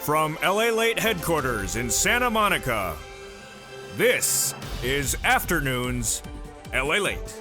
From LALATE headquarters in Santa Monica, this is Afternoons LALATE.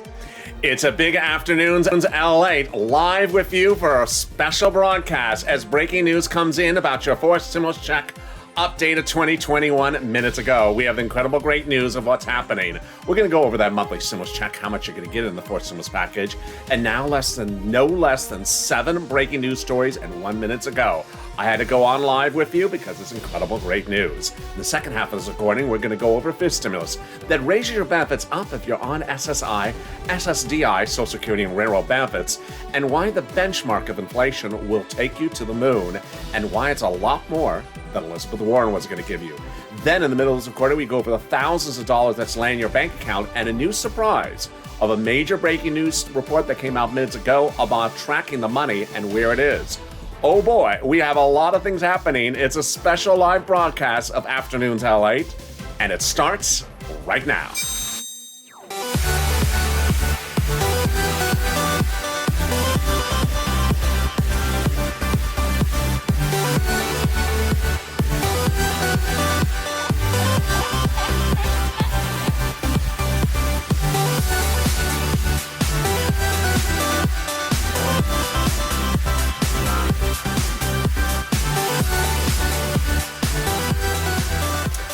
It's a big Afternoons LALATE live with you for a special broadcast as breaking news comes in about your fourth stimulus check updated 2021 minutes ago. We have incredible great news of what's happening. We're going to go over that monthly stimulus check, how much you're going to get in the fourth stimulus package, and now no less than 7 breaking news stories and 1 minute ago. I had to go on live with you because it's incredible great news. In the second half of this recording, we're going to go over fifth stimulus that raises your benefits up if you're on SSI, SSDI, Social Security and Railroad benefits, and why the benchmark of inflation will take you to the moon, and why it's a lot more than Elizabeth Warren was going to give you. Then in the middle of this recording, we go over the thousands of dollars that's laying in your bank account and a new surprise of a major breaking news report that came out minutes ago about tracking the money and where it is. Oh boy, we have a lot of things happening. It's a special live broadcast of Afternoons LALATE, and it starts right now.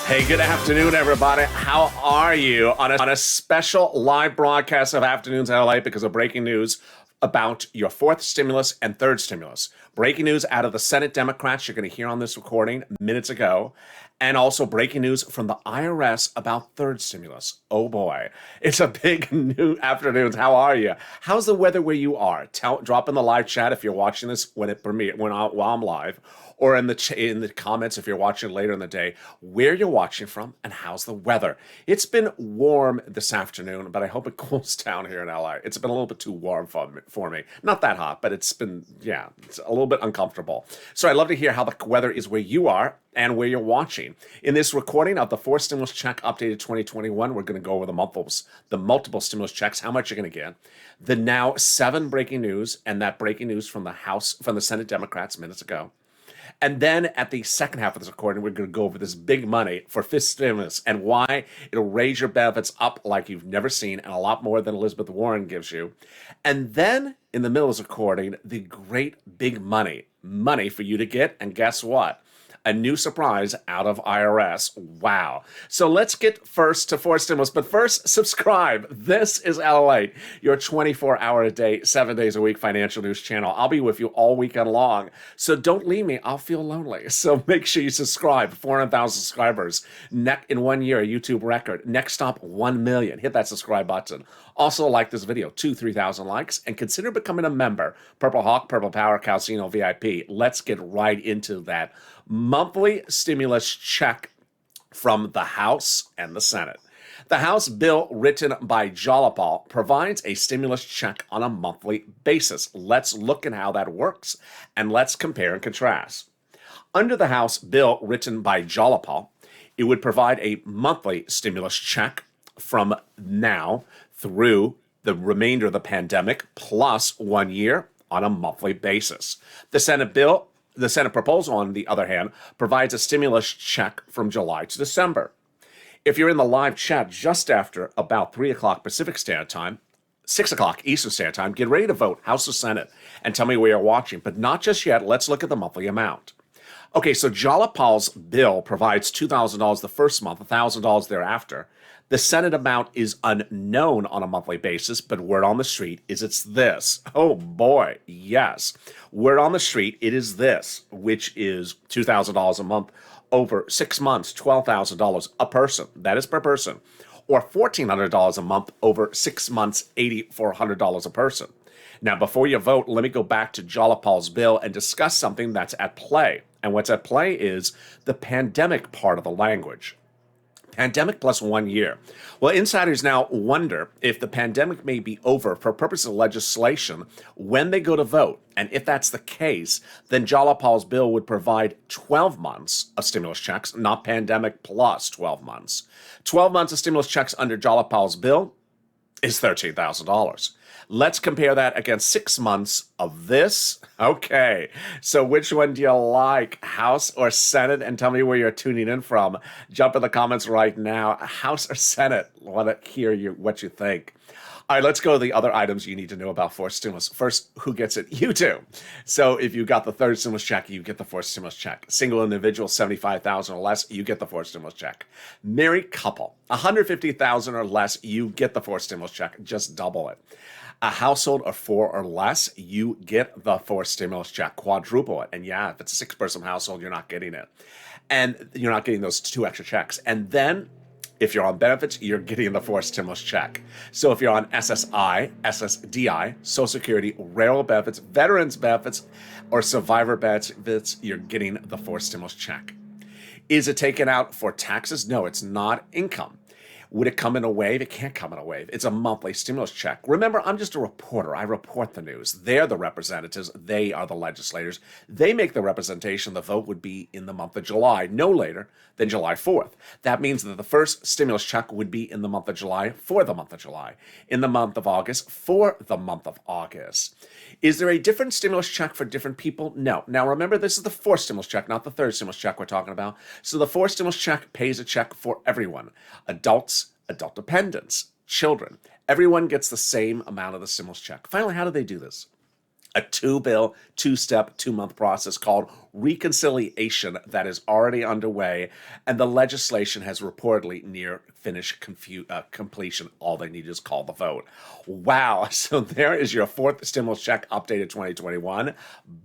Hey, good afternoon, everybody. How are you on a special live broadcast of Afternoons LA because of breaking news about your fourth stimulus and third stimulus. Breaking news out of the Senate Democrats you're going to hear on this recording minutes ago, and also breaking news from the IRS about third stimulus. Oh boy, it's a big new afternoons. How are you? How's the weather where you are? Drop in the live chat if you're watching this while I'm live, or in the comments if you're watching later in the day, where you're watching from and how's the weather. It's been warm this afternoon, but I hope it cools down here in LA. It's been a little bit too warm for me. Not that hot, but it's been, it's a little bit uncomfortable. So I'd love to hear how the weather is where you are and where you're watching. In this recording of the fourth stimulus check updated 2021, we're going to go over the multiple stimulus checks, how much you're going to get, the now 7 breaking news, and that breaking news from the Senate Democrats minutes ago. And then at the second half of this recording, we're going to go over this big money for fifth stimulus and why it'll raise your benefits up like you've never seen and a lot more than Elizabeth Warren gives you. And then in the middle of this recording, the great big money for you to get. And guess what? A new surprise out of IRS. Wow. So let's get first to fourth stimulus. But first, subscribe. This is LALATE, your 24-hour-a-day, 7 days a week financial news channel. I'll be with you all weekend long. So don't leave me. I'll feel lonely. So make sure you subscribe. 400,000 subscribers. In 1 year, a YouTube record. Next stop, 1 million. Hit that subscribe button. Also like this video, 3,000 likes, and consider becoming a member. Purple Hawk, Purple Power, Calcino VIP. Let's get right into that monthly stimulus check from the House and the Senate. The House bill written by Jalapal provides a stimulus check on a monthly basis. Let's look at how that works and let's compare and contrast. Under the House bill written by Jalapal, it would provide a monthly stimulus check from now through the remainder of the pandemic plus 1 year on a monthly basis. The Senate proposal, on the other hand, provides a stimulus check from July to December. If you're in the live chat just after about 3 o'clock Pacific Standard Time, 6 o'clock Eastern Standard Time, get ready to vote House or Senate and tell me where you're watching. But not just yet. Let's look at the monthly amount. Okay, so Jalapal's bill provides $2,000 the first month, $1,000 thereafter. The Senate amount is unknown on a monthly basis, but word on the street is it's this. Oh boy, yes. Word on the street, it is this, which is $2,000 a month over 6 months, $12,000 a person. That is per person. Or $1,400 a month over 6 months, $8,400 a person. Now, before you vote, let me go back to Jalapal's bill and discuss something that's at play. And what's at play is the pandemic part of the language. Pandemic plus 1 year. Well, insiders now wonder if the pandemic may be over for purposes of legislation when they go to vote. And if that's the case, then Jalapal's bill would provide 12 months of stimulus checks, not pandemic plus 12 months. 12 months of stimulus checks under Jalapal's bill is $13,000. Let's compare that against 6 months of this. Okay, so which one do you like, House or Senate? And tell me where you're tuning in from. Jump in the comments right now. House or Senate? I want to hear what you think. All right, let's go to the other items you need to know about forced stimulus. First, who gets it? You do. So if you got the third stimulus check, you get the forced stimulus check. Single individual, 75,000 or less, you get the forced stimulus check. Married couple, 150,000 or less, you get the forced stimulus check. Just double it. A household of 4 or less, you get the forced stimulus check. Quadruple it. And yeah, if it's a 6-person household, you're not getting it. And you're not getting those 2 extra checks. And then if you're on benefits, you're getting the forced stimulus check. So if you're on SSI, SSDI, Social Security, railroad benefits, veterans benefits, or survivor benefits, you're getting the forced stimulus check. Is it taken out for taxes? No, it's not income. Would it come in a wave? It can't come in a wave. It's a monthly stimulus check. Remember, I'm just a reporter. I report the news. They're the representatives. They are the legislators. They make the representation. The vote would be in the month of July, no later than July 4th. That means that the first stimulus check would be in the month of July for the month of July, in the month of August for the month of August. Is there a different stimulus check for different people? No. Now, remember, this is the fourth stimulus check, not the third stimulus check we're talking about. So the fourth stimulus check pays a check for everyone. Adults, adult dependents, children. Everyone gets the same amount of the stimulus check. Finally, how do they do this? A 2-bill, 2-step, 2-month process called reconciliation that is already underway, and the legislation has reportedly near finished completion. All they need is call the vote. Wow, so there is your fourth stimulus check updated 2021,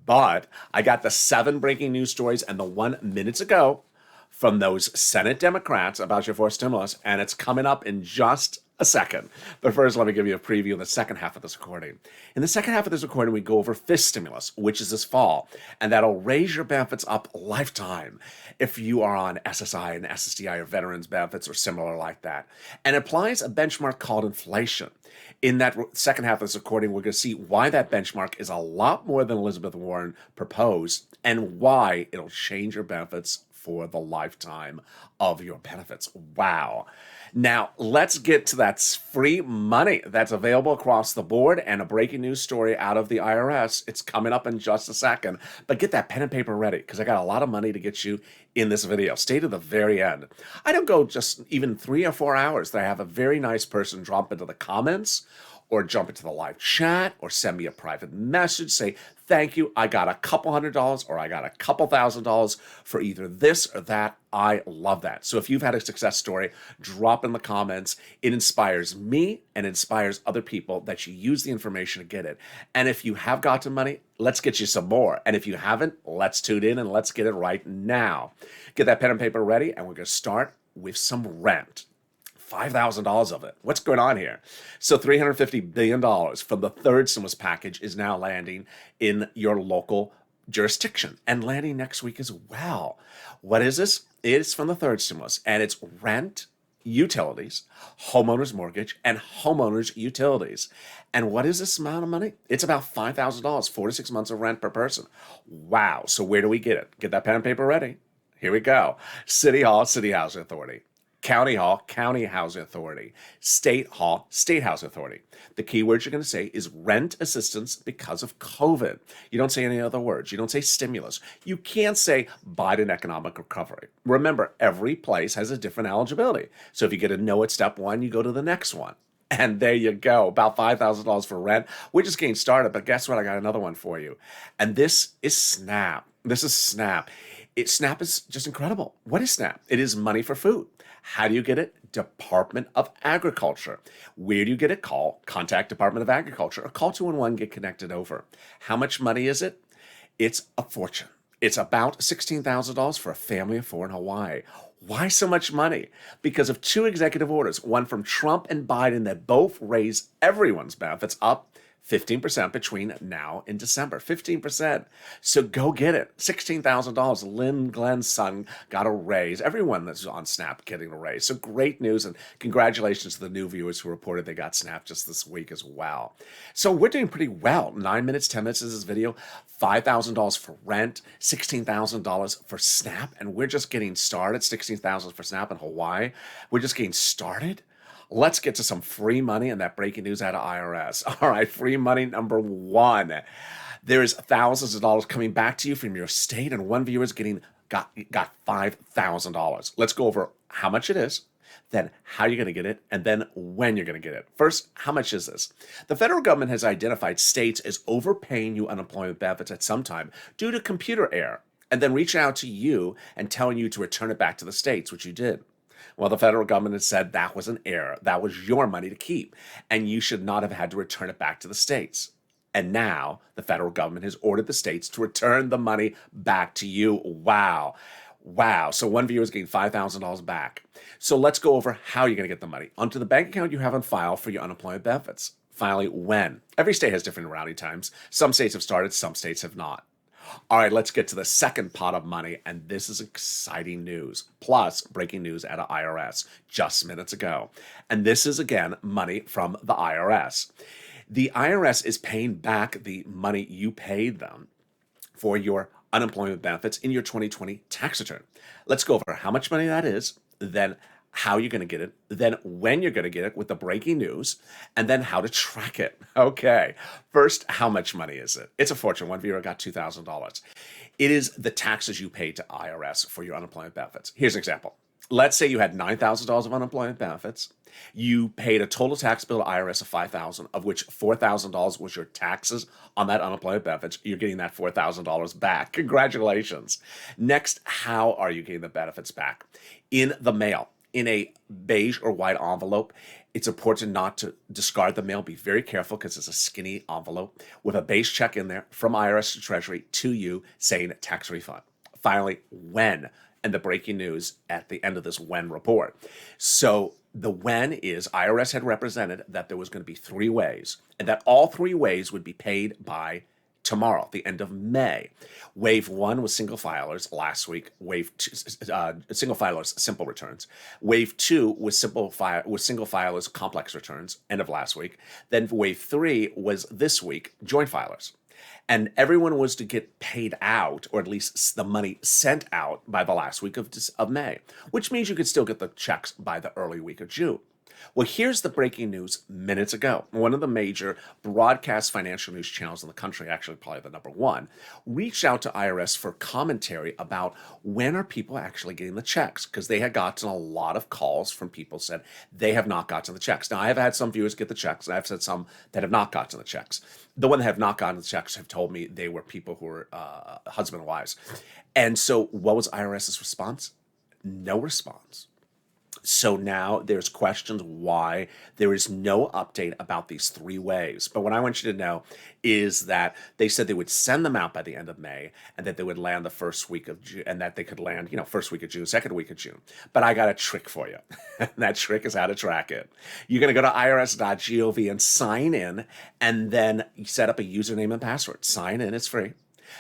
but I got the 7 breaking news stories and the 1 minutes ago from those Senate Democrats about your fourth stimulus, and it's coming up in just a second. But first, let me give you a preview of the second half of this recording. In the second half of this recording, we go over fifth stimulus, which is this fall, and that'll raise your benefits up lifetime if you are on SSI and SSDI or veterans benefits or similar like that, and applies a benchmark called inflation. In that second half of this recording, we're going to see why that benchmark is a lot more than Elizabeth Warren proposed and why it'll change your benefits for the lifetime of your benefits. Wow. Now, let's get to that free money that's available across the board and a breaking news story out of the IRS. It's coming up in just a second, but get that pen and paper ready because I got a lot of money to get you in this video. Stay to the very end. I don't go just even 3 or 4 hours that I have a very nice person drop into the comments or jump into the live chat or send me a private message, say, thank you, I got a couple $100 or I got a couple $1,000 for either this or that. I love that. So if you've had a success story, drop in the comments. It inspires me and inspires other people that you use the information to get it. And if you have gotten money, let's get you some more. And if you haven't, let's tune in and let's get it right now. Get that pen and paper ready, and we're going to start with some rent. $5,000 of it. What's going on here? So $350 billion from the third stimulus package is now landing in your local jurisdiction and landing next week as well. What is this? It's from the third stimulus, and it's rent, utilities, homeowners mortgage, and homeowners utilities. And what is this amount of money? It's about $5,000, 4 to 6 months of rent per person. Wow. So where do we get it? Get that pen and paper ready. Here we go. City Hall, City Housing Authority. County Hall, County Housing Authority. State Hall, State Housing Authority. The key words you're going to say is rent assistance because of COVID. You don't say any other words. You don't say stimulus. You can't say Biden economic recovery. Remember, every place has a different eligibility. So if you get a no at step 1, you go to the next one. And there you go, about $5,000 for rent. We're just getting started, but guess what? I got another one for you. And this is SNAP. This is SNAP. SNAP is just incredible. What is SNAP? It is money for food. How do you get it? Department of Agriculture. Where do you get it? Contact Department of Agriculture or call 211, get connected over. How much money is it? It's a fortune. It's about $16,000 for a family of 4 in Hawaii. Why so much money? Because of 2 executive orders, one from Trump and Biden that both raise everyone's benefits up 15% between now and December. 15%. So go get it. $16,000. Lynn Glenn's son got a raise. Everyone that's on SNAP getting a raise. So great news, and congratulations to the new viewers who reported they got SNAP just this week as well. So we're doing pretty well. 9 minutes, 10 minutes is this video. $5,000 for rent, $16,000 for SNAP, and we're just getting started. $16,000 for SNAP in Hawaii. We're just getting started. Let's get to some free money and that breaking news out of IRS. All right, free money number one. There's thousands of dollars coming back to you from your state, and one viewer is got $5,000. Let's go over how much it is, then how you're going to get it, and then when you're going to get it. First, how much is this? The federal government has identified states as overpaying you unemployment benefits at some time due to computer error, and then reaching out to you and telling you to return it back to the states, which you did. Well, the federal government has said that was an error. That was your money to keep, and you should not have had to return it back to the states. And now the federal government has ordered the states to return the money back to you. Wow. Wow. So one viewer is getting $5,000 back. So let's go over how you're going to get the money. Onto the bank account you have on file for your unemployment benefits. Finally, when? Every state has different routing times. Some states have started, some states have not. All right, let's get to the second pot of money, and this is exciting news. Plus, breaking news out of IRS just minutes ago. And this is, again, money from the IRS. The IRS is paying back the money you paid them for your unemployment benefits in your 2020 tax return. Let's go over how much money that is, then how you're going to get it, then when you're going to get it with the breaking news, and then how to track it. Okay, first, how much money is it? It's a fortune. One viewer got $2,000. It is the taxes you pay to IRS for your unemployment benefits. Here's an example. Let's say you had $9,000 of unemployment benefits. You paid a total tax bill to IRS of $5,000, of which $4,000 was your taxes on that unemployment benefits. You're getting that $4,000 back. Congratulations. Next, how are you getting the benefits back? In the mail, in a beige or white envelope. It's important not to discard the mail. Be very careful because it's a skinny envelope with a beige check in there from IRS to Treasury to you saying tax refund. Finally, when? And the breaking news at the end of this when report. So the when is IRS had represented that there was going to be three ways, and that all three ways would be paid by tomorrow, the end of May. Wave one was single filers last week. Wave two, single filers, simple returns. Wave two was single filers, complex returns, end of last week. Then wave three was this week, joint filers. And everyone was to get paid out, or at least the money sent out by the last week of May, which means you could still get the checks by the early week of June. Well, here's the breaking news minutes ago. One of the major broadcast financial news channels in the country, actually probably the number one, reached out to IRS for commentary about when are people actually getting the checks, because they had gotten a lot of calls from people said they have not gotten the checks. Now, I have had some viewers get the checks, and I've said some that have not gotten the checks. The one that have not gotten the checks have told me they were people who were husband and wives. And so what was IRS's response? No response. So now there's questions why there is no update about these three waves. But what I want you to know is that they said they would send them out by the end of May, and that they would land the first week of June, and that they could land, first week of June, second week of June. But I got a trick for you. That trick is how to track it. You're going to go to irs.gov and sign in, and then you set up a username and password. Sign in, it's free.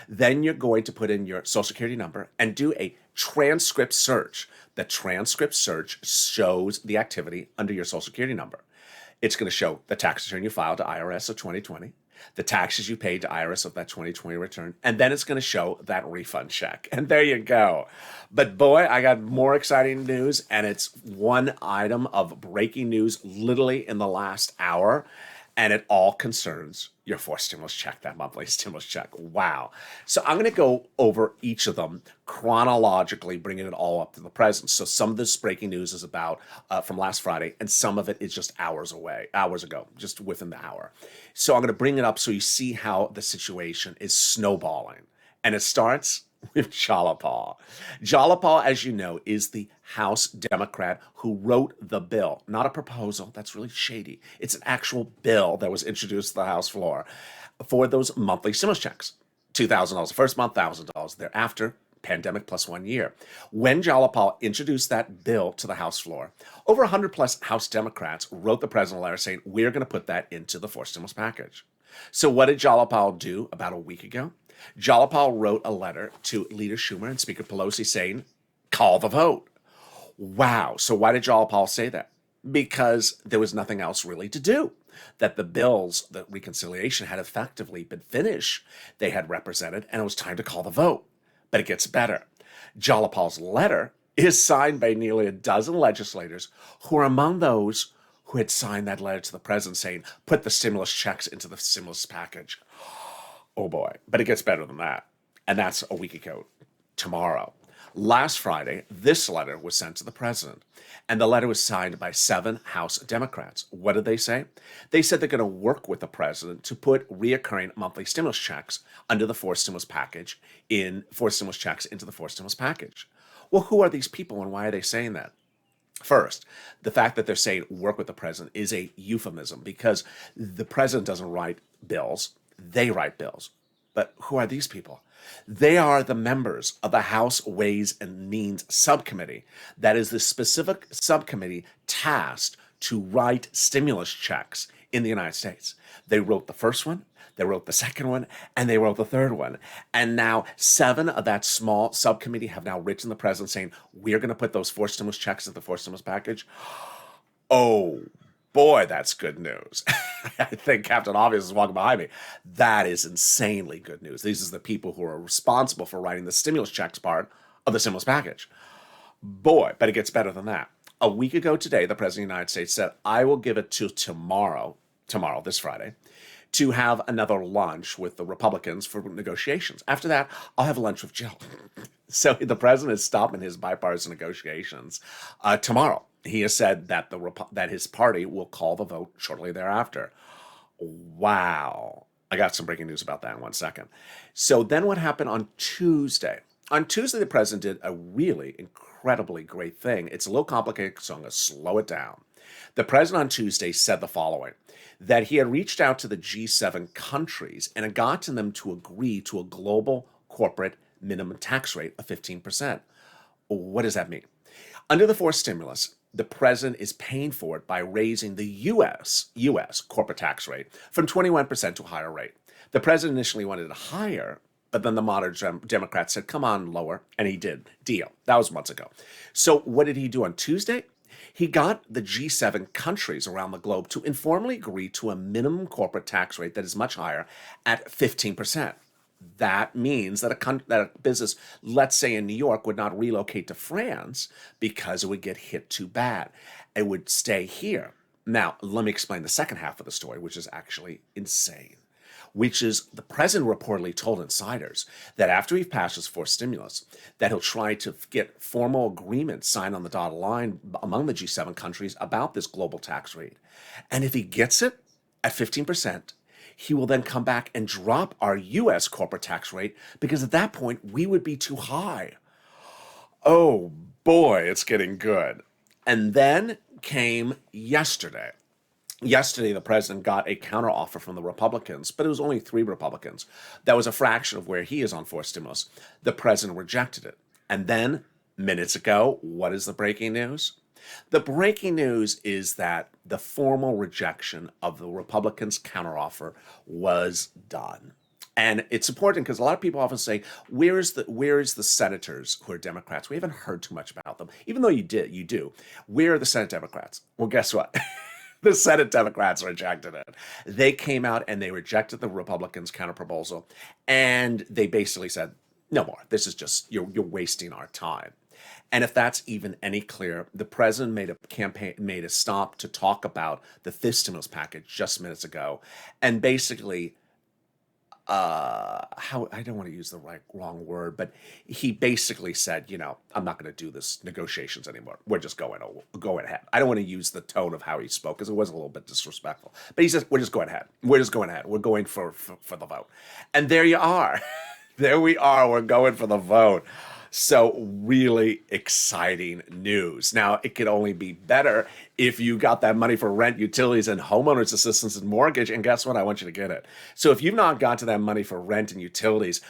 Then you're going to put in your social security number and do a transcript search. The transcript search shows the activity under your social security number. It's going to show the tax return you filed to IRS of 2020, the taxes you paid to IRS of that 2020 return, and then it's going to show that refund check. And there you go. But boy, I got more exciting news, and it's one item of breaking news literally in the last hour. And it all concerns your fourth stimulus check, that monthly stimulus check. Wow. So I'm going to go over each of them chronologically, bringing it all up to the present. So some of this breaking news is about from last Friday, and some of it is just hours ago, just within the hour. So I'm going to bring it up so you see how the situation is snowballing. And it starts with Jalapal. Jalapal, as you know, is the House Democrat who wrote the bill, not a proposal. That's really shady. It's an actual bill that was introduced to the House floor for those monthly stimulus checks. $2,000 the first month, $1,000 thereafter, pandemic plus 1 year. When Jalapal introduced that bill to the House floor, over 100 plus House Democrats wrote the president a letter saying, we're going to put that into the fourth stimulus package. So what did Jalapal do about a week ago? Jalapal wrote a letter to Leader Schumer and Speaker Pelosi saying, call the vote. Wow. So why did Jalapal say that? Because there was nothing else really to do. That the bills, the reconciliation had effectively been finished. They had represented, and it was time to call the vote. But it gets better. Jalapal's letter is signed by nearly a dozen legislators who are among those who had signed that letter to the president saying, put the stimulus checks into the stimulus package. Oh boy, but it gets better than that. And that's a week ago tomorrow. Last Friday, this letter was sent to the president, and the letter was signed by 7 House Democrats. What did they say? They said they're going to work with the president to put reoccurring monthly stimulus checks under the forced stimulus package forced stimulus checks into the forced stimulus package. Well, who are these people and why are they saying that? First, the fact that they're saying work with the president is a euphemism because the president doesn't write bills, they write bills. But who are these people? They are the members of the House Ways and Means Subcommittee. That is the specific subcommittee tasked to write stimulus checks in the United States. They wrote the first one, they wrote the second one, and they wrote the third one. And now 7 of that small subcommittee have now written the president saying, we're going to put those forced stimulus checks in the forced stimulus package. Oh, boy, that's good news. I think Captain Obvious is walking behind me. That is insanely good news. These are the people who are responsible for writing the stimulus checks part of the stimulus package. Boy, but it gets better than that. A week ago today, the President of the United States said, I will give it to tomorrow, this Friday, to have another lunch with the Republicans for negotiations. After that, I'll have lunch with Jill. So the president is stopping his bipartisan negotiations tomorrow. He has said that that his party will call the vote shortly thereafter. Wow. I got some breaking news about that in 1 second. So then what happened on Tuesday? On Tuesday, the president did a really incredibly great thing. It's a little complicated, so I'm going to slow it down. The president on Tuesday said the following, that he had reached out to the G7 countries and had gotten them to agree to a global corporate minimum tax rate of 15%. What does that mean? Under the forced stimulus, the president is paying for it by raising the U.S. corporate tax rate from 21% to a higher rate. The president initially wanted it higher, but then the moderate Democrats said, come on, lower, and he did. Deal. That was months ago. So what did he do on Tuesday? He got the G7 countries around the globe to informally agree to a minimum corporate tax rate that is much higher at 15%. That means that a business, let's say in New York, would not relocate to France because it would get hit too bad. It would stay here. Now, let me explain the second half of the story, which is actually insane, which is the president reportedly told insiders that after he passes forced stimulus, that he'll try to get formal agreements signed on the dotted line among the G7 countries about this global tax rate. And if he gets it at 15%, he will then come back and drop our U.S. corporate tax rate because at that point, we would be too high. Oh boy, it's getting good. And then came yesterday. Yesterday, the president got a counteroffer from the Republicans, but it was only 3 Republicans. That was a fraction of where he is on forced stimulus. The president rejected it. And then, minutes ago, what is the breaking news? The breaking news is that the formal rejection of the Republicans' counteroffer was done. And it's important because a lot of people often say, where is the senators who are Democrats? We haven't heard too much about them. Even though you do. Where are the Senate Democrats? Well, guess what? The Senate Democrats rejected it. They came out and they rejected the Republicans' counterproposal. And they basically said, no more. This is just, you're wasting our time. And if that's even any clearer, the president made a stop to talk about the fifth stimulus package just minutes ago, and basically, I don't want to use the wrong word, but he basically said, I'm not going to do this negotiations anymore. We're just going ahead. I don't want to use the tone of how he spoke because it was a little bit disrespectful. But he says, we're just going ahead. We're going for the vote. And there you are. There we are. We're going for the vote. So really exciting news. Now, it could only be better if you got that money for rent, utilities, and homeowners assistance and mortgage. And guess what? I want you to get it. So if you've not got to that money for rent and utilities,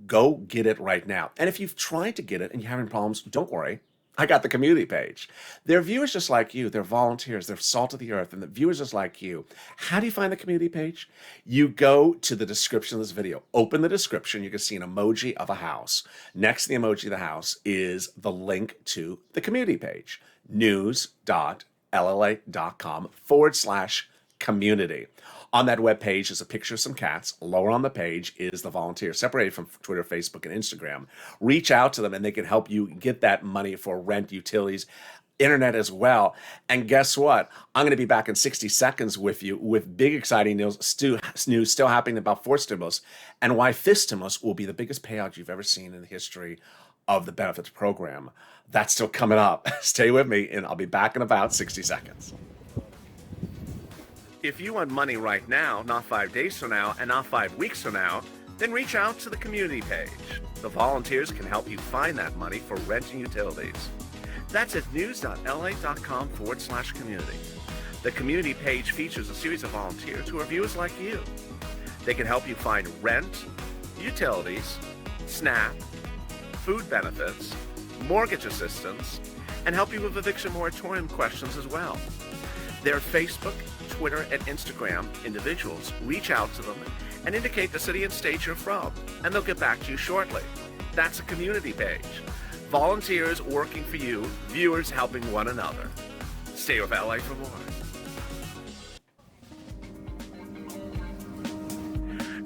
go get it right now. And if you've tried to get it and you're having problems, don't worry. I got the community page. They're viewers just like you. They're volunteers. They're salt of the earth. And the viewers just like you. How do you find the community page? You go to the description of this video. Open the description. You can see an emoji of a house. Next to the emoji of the house is the link to the community page. news.llate.com/community. On that webpage is a picture of some cats. Lower on the page is the volunteer, separated from Twitter, Facebook, and Instagram. Reach out to them and they can help you get that money for rent, utilities, internet as well. And guess what? I'm going to be back in 60 seconds with you with big exciting news still happening about fourth stimulus and why fifth stimulus will be the biggest payout you've ever seen in the history of the benefits program. That's still coming up. Stay with me, and I'll be back in about 60 seconds. If you want money right now, not 5 days from now, and not 5 weeks from now, then reach out to the community page. The volunteers can help you find that money for rent and utilities. That's at news.lalate.com/community. The community page features a series of volunteers who are viewers like you. They can help you find rent, utilities, SNAP, food benefits, mortgage assistance, and help you with eviction moratorium questions as well. Their Facebook, Twitter, and Instagram individuals reach out to them and indicate the city and state you're from, and they'll get back to you shortly. That's a community page. Volunteers working for you, viewers helping one another. Stay with LA for more.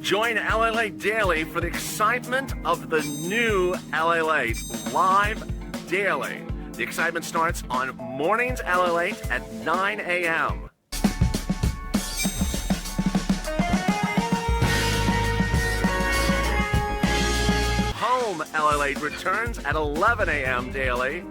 Join LALATE Daily for the excitement of the new LALATE live daily. The excitement starts on mornings LALATE at 9 a.m. Home LALATE returns at 11 a.m. daily.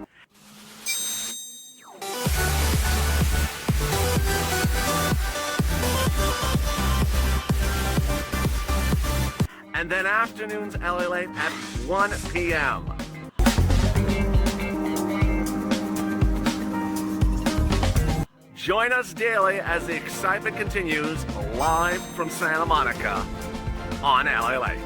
And then afternoons LALATE at 1 p.m. Join us daily as the excitement continues live from Santa Monica on LALATE.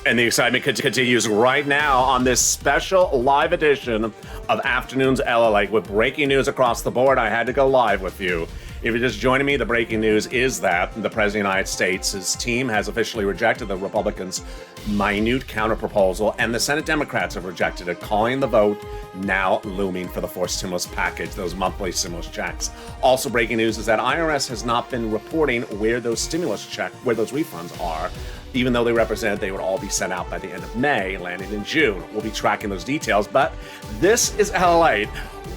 And the excitement continues right now on this special live edition of Afternoons LALATE with breaking news across the board. I had to go live with you. If you're just joining me, the breaking news is that the President of the United States, his team has officially rejected the Republicans' minute counterproposal, and the Senate Democrats have rejected it, calling the vote now looming for the fourth stimulus package, those monthly stimulus checks. Also breaking news is that IRS has not been reporting where those refunds are, even though they represented they would all be sent out by the end of May, landing in June. We'll be tracking those details, but this is LALATE.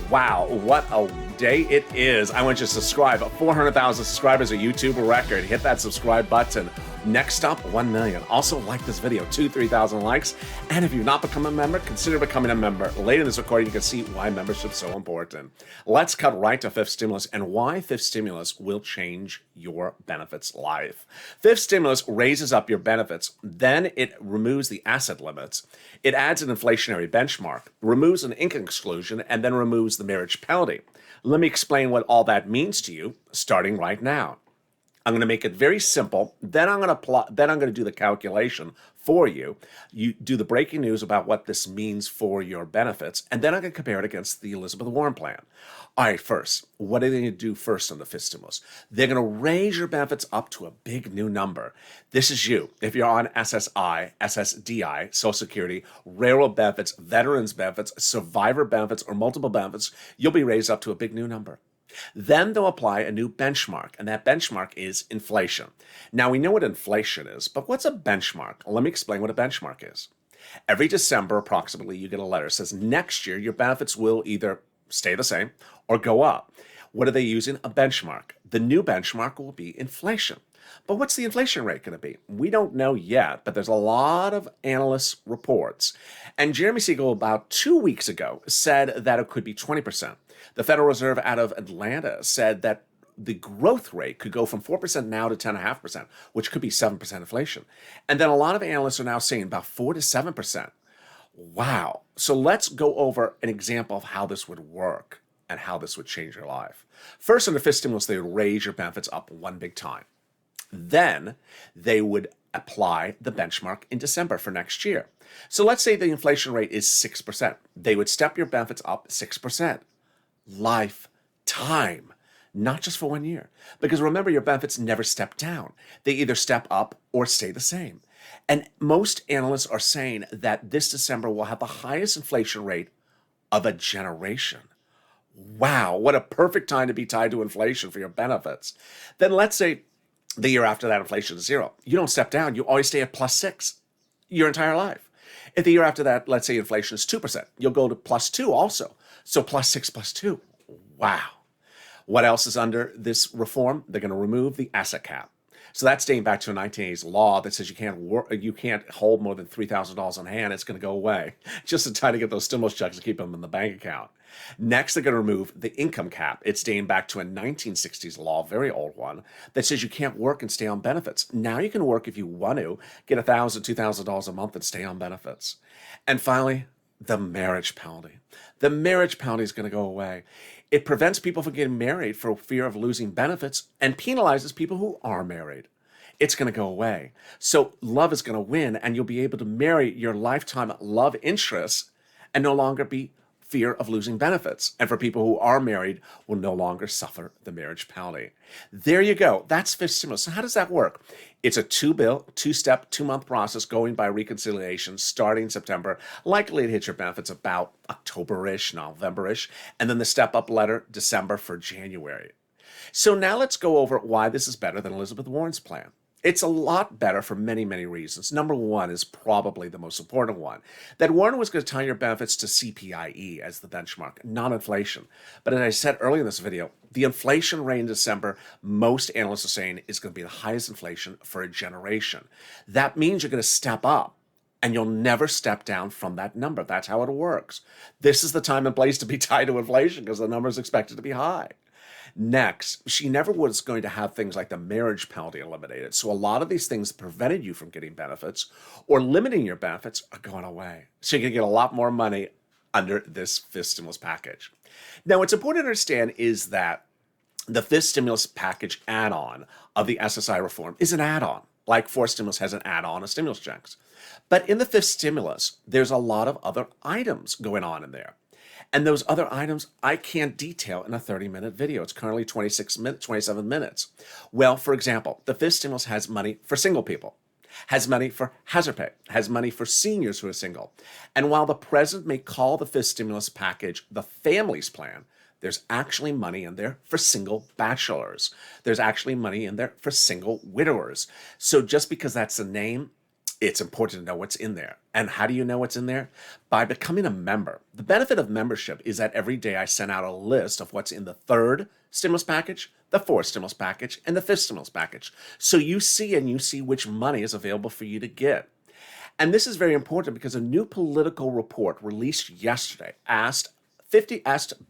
Wow, what a day it is. I want you to subscribe. 400,000 subscribers, a YouTube record. Hit that subscribe button. Next up, 1 million. Also, like this video, 3,000 likes. And if you've not become a member, consider becoming a member. Later in this recording, you can see why membership is so important. Let's cut right to fifth stimulus and why fifth stimulus will change your benefits life. Fifth stimulus raises up your benefits, then it removes the asset limits. It adds an inflationary benchmark, removes an income exclusion, and then removes the marriage penalty. Let me explain what all that means to you, starting right now. I'm going to make it very simple. Then I'm going to do the calculation for you. You do the breaking news about what this means for your benefits, and then I'm going to compare it against the Elizabeth Warren plan. All right, first, what are they going to do first on the fifth stimulus? They're going to raise your benefits up to a big new number. This is you. If you're on SSI, SSDI, Social Security, railroad benefits, veterans benefits, survivor benefits, or multiple benefits, you'll be raised up to a big new number. Then they'll apply a new benchmark, and that benchmark is inflation. Now, we know what inflation is, but what's a benchmark? Let me explain what a benchmark is. Every December, approximately, you get a letter that says next year your benefits will either stay the same or go up. What are they using? A benchmark. The new benchmark will be inflation. But what's the inflation rate going to be? We don't know yet, but there's a lot of analyst reports. And Jeremy Siegel, about 2 weeks ago, said that it could be 20%. The Federal Reserve out of Atlanta said that the growth rate could go from 4% now to 10.5%, which could be 7% inflation. And then a lot of analysts are now saying about 4 to 7%. Wow. So let's go over an example of how this would work and how this would change your life. First, in the fifth stimulus, they would raise your benefits up one big time. Then they would apply the benchmark in December for next year. So let's say the inflation rate is 6%. They would step your benefits up 6%. Lifetime, not just for 1 year. Because remember, your benefits never step down. They either step up or stay the same. And most analysts are saying that this December will have the highest inflation rate of a generation. Wow, what a perfect time to be tied to inflation for your benefits. Then let's say the year after that inflation is zero. You don't step down. You always stay at +6 your entire life. If the year after that, let's say inflation is 2%, you'll go to +2 also. So +6 +2. Wow. What else is under this reform? They're going to remove the asset cap. So that's dating back to a 1980s law that says you can't hold more than $3,000 on hand. It's going to go away just in time to get those stimulus checks and keep them in the bank account. Next, they're going to remove the income cap. It's dating back to a 1960s law, very old one, that says you can't work and stay on benefits. Now you can work if you want to, get $1,000, $2,000 a month and stay on benefits. And finally, the marriage penalty. The marriage penalty is going to go away. It prevents people from getting married for fear of losing benefits and penalizes people who are married. It's going to go away. So love is going to win, and you'll be able to marry your lifetime love interests and no longer be fear of losing benefits. And for people who are married, will no longer suffer the marriage penalty. There you go. That's fifth stimulus. So how does that work? It's a two-step, 2-month process going by reconciliation starting September. Likely to hit your benefits about October-ish, November-ish, and then the step-up letter December for January. So now let's go over why this is better than Elizabeth Warren's plan. It's a lot better for many, many reasons. Number one is probably the most important one, that Warren was going to tie your benefits to CPIE as the benchmark, not inflation. But as I said earlier in this video, the inflation rate in December, most analysts are saying, is going to be the highest inflation for a generation. That means you're going to step up, and you'll never step down from that number. That's how it works. This is the time and place to be tied to inflation because the number is expected to be high. Next, she never was going to have things like the marriage penalty eliminated. So a lot of these things that prevented you from getting benefits or limiting your benefits are going away. So you're going to get a lot more money under this fifth stimulus package. Now, what's important to understand is that the fifth stimulus package add-on of the SSI reform is an add-on, like fourth stimulus has an add-on of stimulus checks. But in the fifth stimulus, there's a lot of other items going on in there. And those other items I can't detail in a 30-minute video. It's currently 27 minutes. Well, for example, the fifth stimulus has money for single people, has money for hazard pay, has money for seniors who are single. And while the president may call the fifth stimulus package the family's plan, there's actually money in there for single bachelors. There's actually money in there for single widowers. So just because that's the name, it's important to know what's in there. And how do you know what's in there? By becoming a member. The benefit of membership is that every day I send out a list of what's in the third stimulus package, the fourth stimulus package, and the fifth stimulus package. So you see which money is available for you to get. And this is very important because a new political report released yesterday asked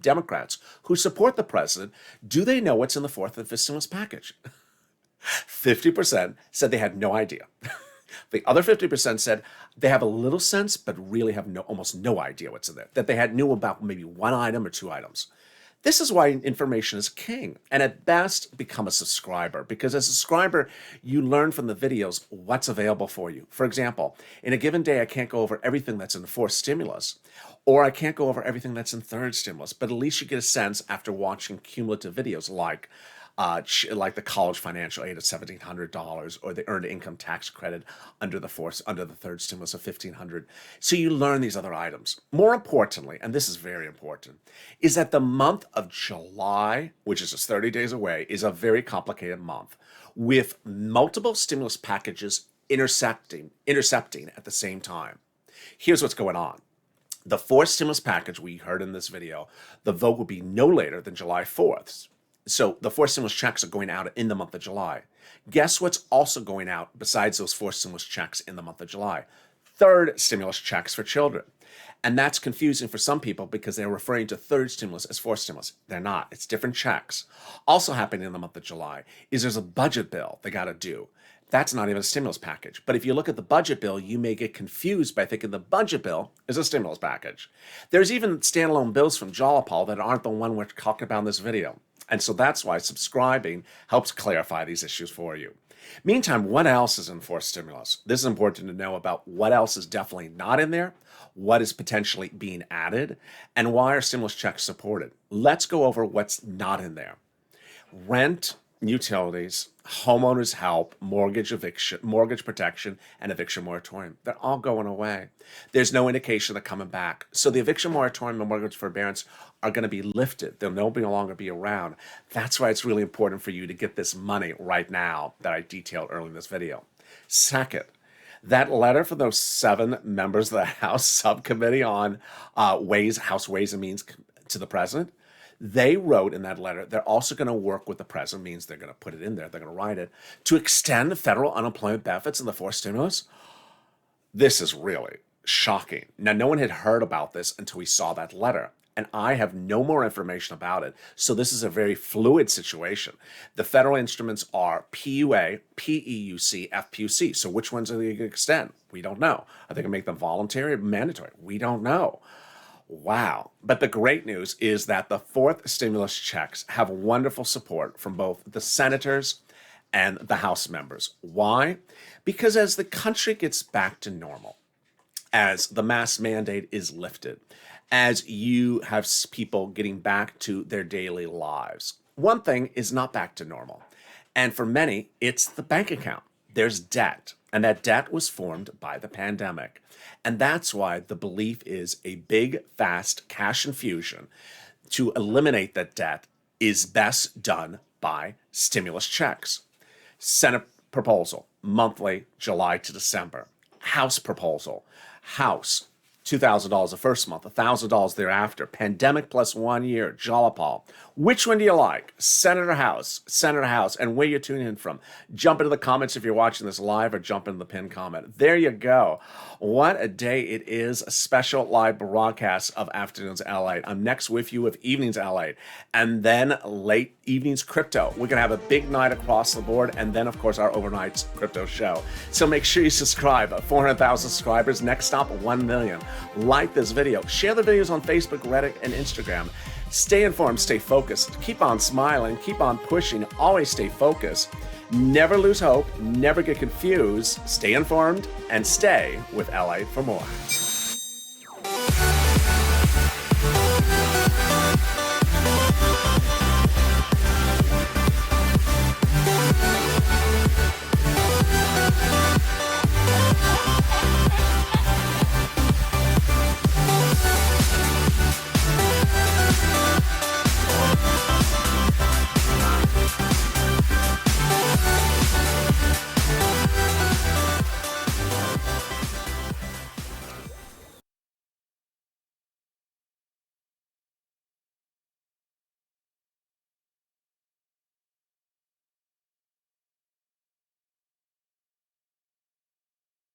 Democrats who support the president, do they know what's in the fourth and fifth stimulus package? 50% said they had no idea. The other 50% said they have a little sense, but really have almost no idea what's in there, that they knew about maybe one item or two items. This is why information is king, and at best, become a subscriber, because as a subscriber, you learn from the videos what's available for you. For example, in a given day, I can't go over everything that's in the fourth stimulus, or I can't go over everything that's in third stimulus, but at least you get a sense after watching cumulative videos like the college financial aid of $1,700 or the earned income tax credit under the third stimulus of $1,500. So you learn these other items. More importantly, and this is very important, is that the month of July, which is just 30 days away, is a very complicated month with multiple stimulus packages intercepting at the same time. Here's what's going on. The fourth stimulus package we heard in this video, the vote will be no later than July 4th. So the fourth stimulus checks are going out in the month of July. Guess what's also going out besides those fourth stimulus checks in the month of July? Third stimulus checks for children. And that's confusing for some people because they're referring to third stimulus as fourth stimulus. They're not. It's different checks. Also happening in the month of July is there's a budget bill they got to do. That's not even a stimulus package. But if you look at the budget bill, you may get confused by thinking the budget bill is a stimulus package. There's even standalone bills from Jalapal that aren't the one we're talking about in this video. And so that's why subscribing helps clarify these issues for you. Meantime, what else is in fourth stimulus? This is important to know about what else is definitely not in there, what is potentially being added, and why are stimulus checks supported. Let's go over what's not in there. Rent, utilities, homeowners help, mortgage protection, and eviction moratorium. They're all going away. There's no indication they're coming back. So the eviction moratorium and mortgage forbearance are going to be lifted. They'll no longer be around. That's why it's really important for you to get this money right now that I detailed earlier in this video. Second, That letter from those 7 members of the House Subcommittee on House Ways and Means to the president, they wrote in that letter, they're also going to work with the president, means they're going to put it in there, they're going to write it, to extend federal unemployment benefits and the fourth stimulus. This is really shocking. Now, no one had heard about this until we saw that letter, and I have no more information about it. So this is a very fluid situation. The federal instruments are PUA, PEUC, FPUC. So which ones are they going to extend? We don't know. Are they going to make them voluntary or mandatory? We don't know. Wow. But the great news is that the fourth stimulus checks have wonderful support from both the senators and the House members. Why? Because as the country gets back to normal, as the mask mandate is lifted, as you have people getting back to their daily lives, one thing is not back to normal. And for many, it's the bank account. There's debt, and that debt was formed by the pandemic. And that's why the belief is a big, fast cash infusion to eliminate that debt is best done by stimulus checks. Senate proposal, monthly, July to December. House proposal, House, $2,000 the first month, $1,000 thereafter. Pandemic plus 1 year, Jalapal. Which one do you like? Senate or House? Senate or House? And where you're tuning in from? Jump into the comments if you're watching this live, or jump into the pinned comment. There you go. What a day it is. A special live broadcast of Afternoons LA. I'm next with you with Evenings LA. And then late evenings crypto. We're going to have a big night across the board. And then, of course, our overnight crypto show. So make sure you subscribe. 400,000 subscribers. Next stop, 1 million. Like this video. Share the videos on Facebook, Reddit, and Instagram. Stay informed, stay focused. Keep on smiling, keep on pushing, always stay focused. Never lose hope, never get confused. Stay informed and stay with LA for more.